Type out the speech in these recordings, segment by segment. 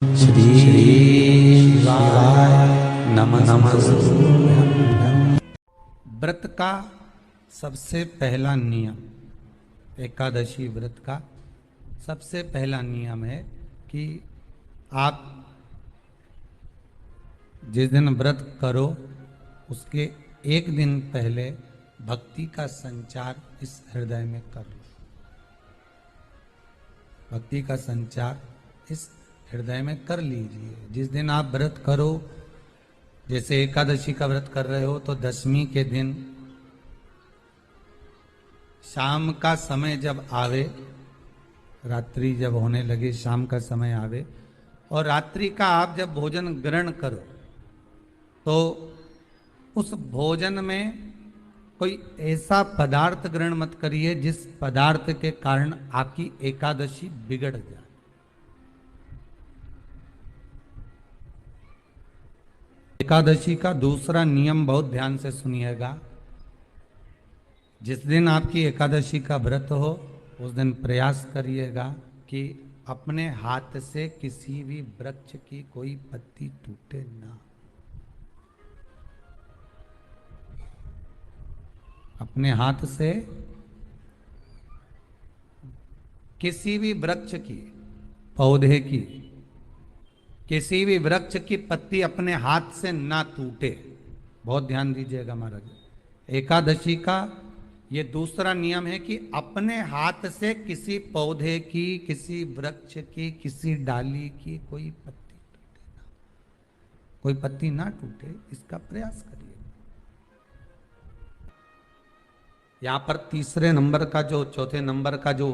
श्री शिवाय नमः। व्रत का सबसे पहला नियम, एकादशी व्रत का सबसे पहला नियम है कि आप जिस दिन व्रत करो उसके एक दिन पहले भक्ति का संचार इस हृदय में कर लो। भक्ति का संचार इस हृदय में कर लीजिए। जिस दिन आप व्रत करो, जैसे एकादशी का व्रत कर रहे हो तो दशमी के दिन शाम का समय जब आवे, रात्रि जब होने लगे, शाम का समय आवे और रात्रि का आप जब भोजन ग्रहण करो तो उस भोजन में कोई ऐसा पदार्थ ग्रहण मत करिए जिस पदार्थ के कारण आपकी एकादशी बिगड़ जाए। एकादशी का दूसरा नियम बहुत ध्यान से सुनिएगा। जिस दिन आपकी एकादशी का व्रत हो उस दिन प्रयास करिएगा कि अपने हाथ से किसी भी वृक्ष की कोई पत्ती टूटे ना। अपने हाथ से किसी भी वृक्ष की, पौधे की, किसी भी वृक्ष की पत्ती अपने हाथ से ना टूटे। बहुत ध्यान दीजिएगा महाराज। एकादशी का ये दूसरा नियम है कि अपने हाथ से किसी पौधे की, किसी वृक्ष की, किसी डाली की कोई पत्ती टूटे ना, कोई पत्ती ना टूटे, इसका प्रयास करिए। यहां पर तीसरे नंबर का जो, चौथे नंबर का जो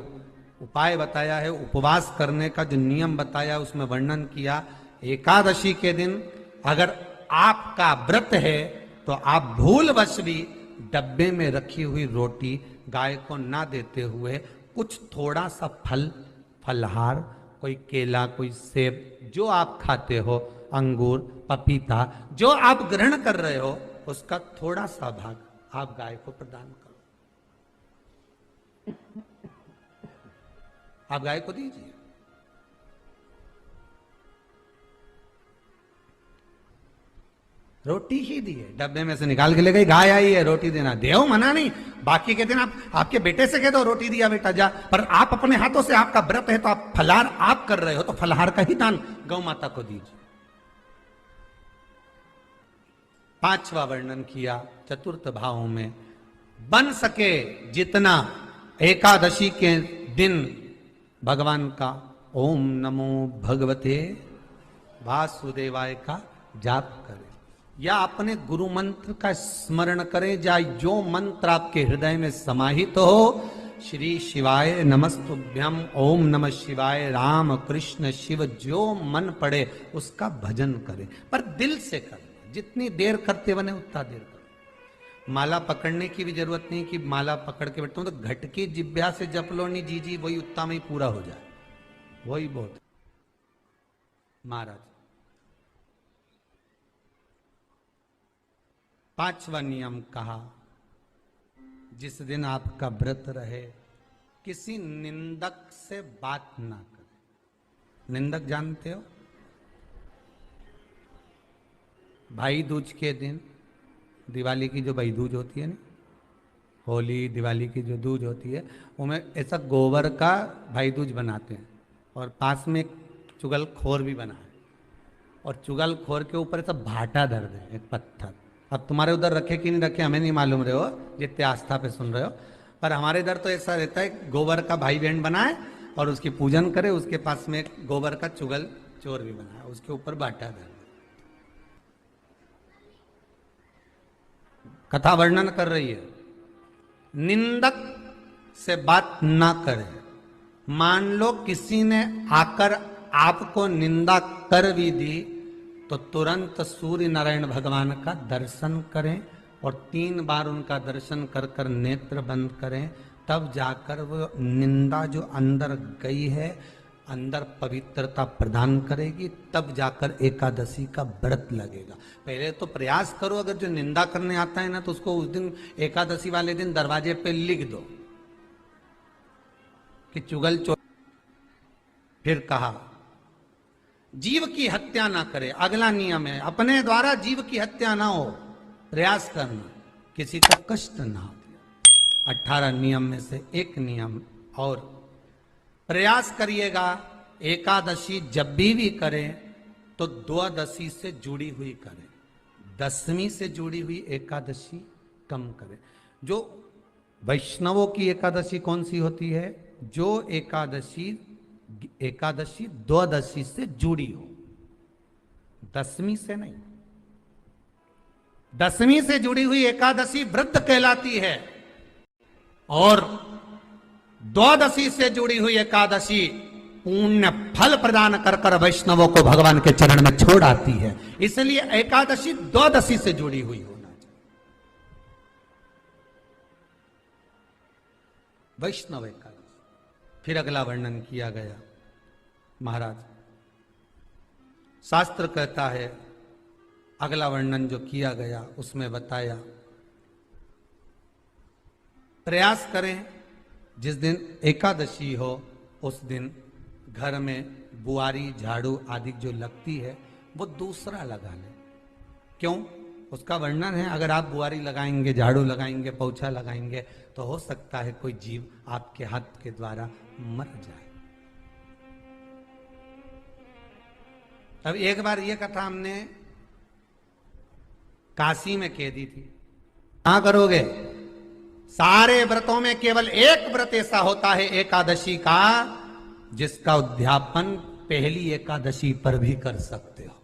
उपाय बताया है, उपवास करने का जो नियम बताया, उसमें वर्णन किया एकादशी के दिन अगर आपका व्रत है तो आप भूलवश भी डब्बे में रखी हुई रोटी गाय को ना देते हुए कुछ थोड़ा सा फल, फलहार, कोई केला, कोई सेब, जो आप खाते हो, अंगूर, पपीता, जो आप ग्रहण कर रहे हो, उसका थोड़ा सा भाग आप गाय को प्रदान करो। आप गाय को दीजिए। रोटी ही दिए, डब्बे में से निकाल के ले गई, गाय आई है रोटी देना, देव मना नहीं। बाकी के दिन आप आपके बेटे से कह दो रोटी दिया बेटा जा, पर आप अपने हाथों से, आपका व्रत है तो आप फलाहार आप कर रहे हो तो फलाहार का ही दान गौ माता को दीजिए। पांचवा वर्णन किया चतुर्थ भाव में, बन सके जितना एकादशी के दिन भगवान का ओम नमो भगवते वासुदेवाय का जाप करें या अपने गुरु मंत्र का स्मरण करें, या जो मंत्र आपके हृदय में समाहित हो, श्री शिवाय नमस्तुभ्यम, ओम नमः शिवाय, राम कृष्ण शिव, जो मन पड़े उसका भजन करें, पर दिल से करें। जितनी देर करते बने उतना देर करें। माला पकड़ने की भी जरूरत नहीं कि माला पकड़ के बैठता हूं तो घट की जिब्या से जप लो नहीं जी, वही उतना में ही पूरा हो जाए, वही बहुत। महाराज पांचवा नियम कहा, जिस दिन आपका व्रत रहे किसी निंदक से बात ना करें। निंदक जानते हो? भाई दूज के दिन, दिवाली की जो भाई दूज होती है ना, होली दिवाली की जो दूज होती है, उनमें ऐसा गोबर का भाई दूज बनाते हैं और पास में एक चुगलखोर भी बना है और चुगलखोर के ऊपर ऐसा भाटा धर दे, एक पत्थर। अब तुम्हारे उधर रखे कि नहीं रखे हमें नहीं मालूम रहे हो, जितने आस्था पे सुन रहे हो, पर हमारे इधर तो ऐसा रहता है, गोबर का भाई बहन बनाए और उसकी पूजन करे, उसके पास में एक गोबर का चुगल चोर भी बनाए, उसके ऊपर बाटा धर। कथा वर्णन कर रही है, निंदक से बात ना करें। मान लो किसी ने आकर आपको निंदा कर भी दी तो तुरंत सूर्य नारायण भगवान का दर्शन करें और 3 बार उनका दर्शन कर कर नेत्र बंद करें, तब जाकर वो निंदा जो अंदर गई है, अंदर पवित्रता प्रदान करेगी, तब जाकर एकादशी का व्रत लगेगा। पहले तो प्रयास करो, अगर जो निंदा करने आता है ना तो उसको उस दिन एकादशी वाले दिन दरवाजे पे लिख दो कि चुगल चोर। फिर कहा जीव की हत्या ना करे। अगला नियम है, अपने द्वारा जीव की हत्या ना हो, प्रयास करना, किसी को कष्ट ना हो। 18 नियम में से एक नियम और, प्रयास करिएगा एकादशी जब भी करें तो द्वादशी से जुड़ी हुई करें, दसवीं से जुड़ी हुई एकादशी कम करें। जो वैष्णवों की एकादशी कौन सी होती है? जो एकादशी द्वादशी से जुड़ी हो, दसवीं से नहीं। दसवीं से जुड़ी हुई एकादशी व्रत कहलाती है और द्वादशी से जुड़ी हुई एकादशी पुण्य फल प्रदान कर कर वैष्णवों को भगवान के चरण में छोड़ आती है। इसलिए एकादशी द्वादशी से जुड़ी हुई होना चाहिए। वैष्णव एकादशी। फिर अगला वर्णन किया गया महाराज, शास्त्र कहता है, अगला वर्णन जो किया गया उसमें बताया, प्रयास करें जिस दिन एकादशी हो उस दिन घर में बुआरी झाड़ू आदि जो लगती है वो दूसरा लगा लें। क्यों? उसका वर्णन है, अगर आप बुआरी लगाएंगे, झाड़ू लगाएंगे, पोछा लगाएंगे तो हो सकता है कोई जीव आपके हाथ के द्वारा मर जाए। अब एक बार ये कथा हमने काशी में कह दी थी। क्या करोगे? सारे व्रतों में केवल एक व्रत ऐसा होता है एकादशी का जिसका उद्यापन पहली एकादशी पर भी कर सकते हो।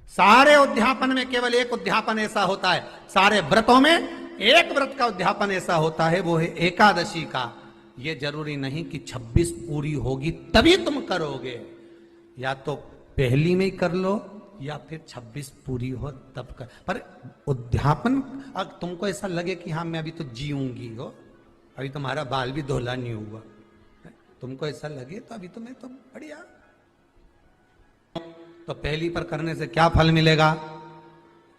सारे उद्यापन में केवल एक उद्यापन ऐसा होता है, सारे व्रतों में एक व्रत का उद्यापन ऐसा होता है, वो है एकादशी का। ये जरूरी नहीं कि 26 पूरी होगी तभी तुम करोगे, या तो पहली में ही कर लो या फिर 26 पूरी हो तब कर। पर उद्यापन, अब तुमको ऐसा लगे कि हाँ मैं अभी तो जीऊंगी हो, अभी तुम्हारा बाल भी धोला नहीं हुआ, तुमको ऐसा लगे तो अभी तो मैं तो बढ़िया, तो पहली पर करने से क्या फल मिलेगा?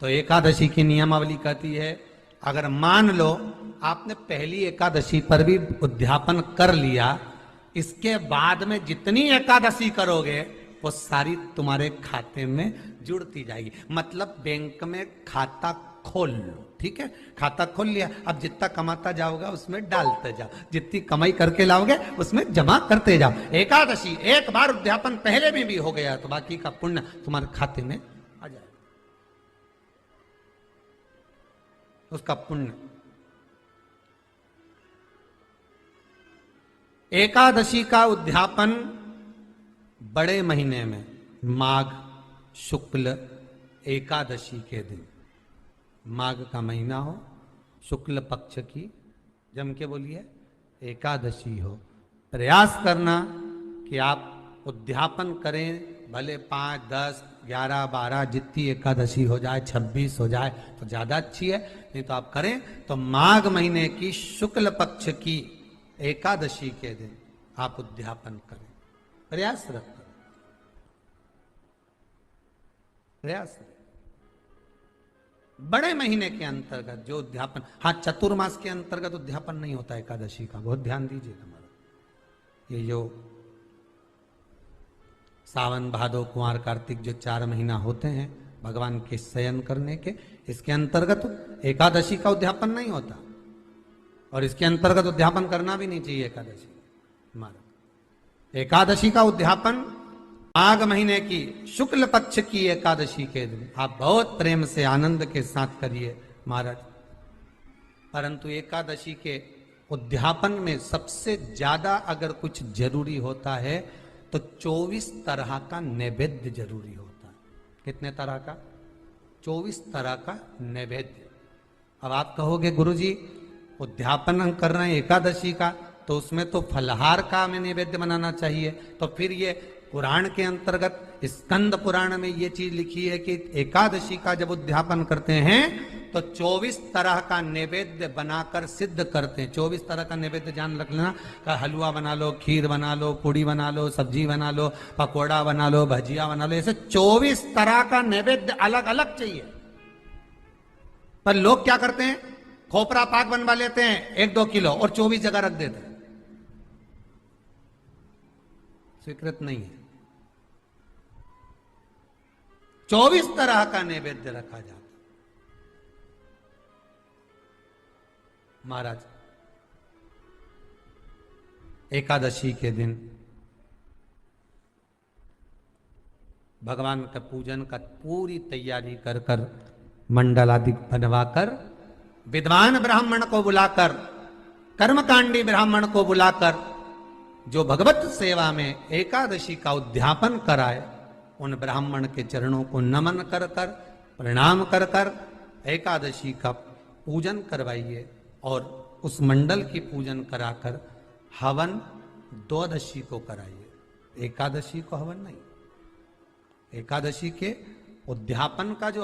तो एकादशी की नियमावली कहती है, अगर मान लो आपने पहली एकादशी पर भी उद्यापन कर लिया, इसके बाद में जितनी एकादशी करोगे वो सारी तुम्हारे खाते में जुड़ती जाएगी। मतलब बैंक में खाता खोल लो, ठीक है? खाता खोल लिया, अब जितना कमाता जाओगे उसमें डालते जाओ, जितनी कमाई करके लाओगे उसमें जमा करते जाओ। एकादशी एक बार उद्यापन पहले में भी हो गया तो बाकी का पुण्य तुम्हारे खाते में आ जाए, उसका पुण्य। एकादशी का उद्यापन बड़े महीने में माघ शुक्ल एकादशी के दिन, माघ का महीना हो, शुक्ल पक्ष की, जम के बोलिए, एकादशी हो, प्रयास करना कि आप उद्यापन करें, भले 5, 10, 11, 12 जितनी एकादशी हो जाए, 26 हो जाए तो ज्यादा अच्छी है, नहीं तो आप करें तो माघ महीने की शुक्ल पक्ष की एकादशी के दिन आप उद्यापन करें, प्रयासरत करें, प्रयास। बड़े महीने के अंतर्गत जो उद्यापन, हाँ चतुर्मास के अंतर्गत उद्यापन नहीं होता एकादशी का, बहुत ध्यान दीजिए हमारा। ये जो सावन भादो कुंवर कार्तिक जो 4 महीना होते हैं भगवान के शयन करने के, इसके अंतर्गत एकादशी का उद्यापन नहीं होता और इसके अंतर्गत उद्यापन करना भी नहीं चाहिए एकादशी हमारा। एकादशी का उद्यापन माघ महीने की शुक्ल पक्ष की एकादशी के दिन आप बहुत प्रेम से आनंद के साथ करिए महाराज। परंतु एकादशी के उद्यापन में सबसे ज्यादा अगर कुछ जरूरी होता है तो 24 तरह का नैवेद्य जरूरी होता है। कितने तरह का? 24 तरह का नैवेद्य। अब आप कहोगे गुरुजी उद्यापन हम कर रहे हैं एकादशी का, तो उसमें तो फलहार का हमें नैवेद्य बनाना चाहिए। तो फिर ये पुराण के अंतर्गत स्कंद पुराण में ये चीज लिखी है कि एकादशी का जब उद्यापन करते हैं तो 24 तरह का नैवेद्य बनाकर सिद्ध करते हैं। 24 तरह का नैवेद्य जान रख लेना, का हलवा बना लो, खीर बना लो, पूड़ी बना लो, सब्जी बना लो, पकौड़ा बना लो, भजिया बना लो, ऐसे 24 तरह का नैवेद्य अलग अलग चाहिए। पर लोग क्या करते हैं, खोपरा पाक बनवा लेते हैं 1-2 किलो और 24 जगह रख देते हैं। स्वीकृत नहीं है। 24 तरह का नैवेद्य रखा जाता। महाराज एकादशी के दिन भगवान का पूजन का पूरी तैयारी कर कर मंडल आदि बनवाकर विद्वान ब्राह्मण को बुलाकर कर्मकांडी ब्राह्मण को बुलाकर जो भगवत सेवा में एकादशी का उद्यापन कराए उन ब्राह्मण के चरणों को नमन कर कर प्रणाम कर कर एकादशी का पूजन करवाइए और उस मंडल की पूजन कराकर हवन द्वादशी को कराइए। एकादशी को हवन नहीं, एकादशी के उद्यापन का जो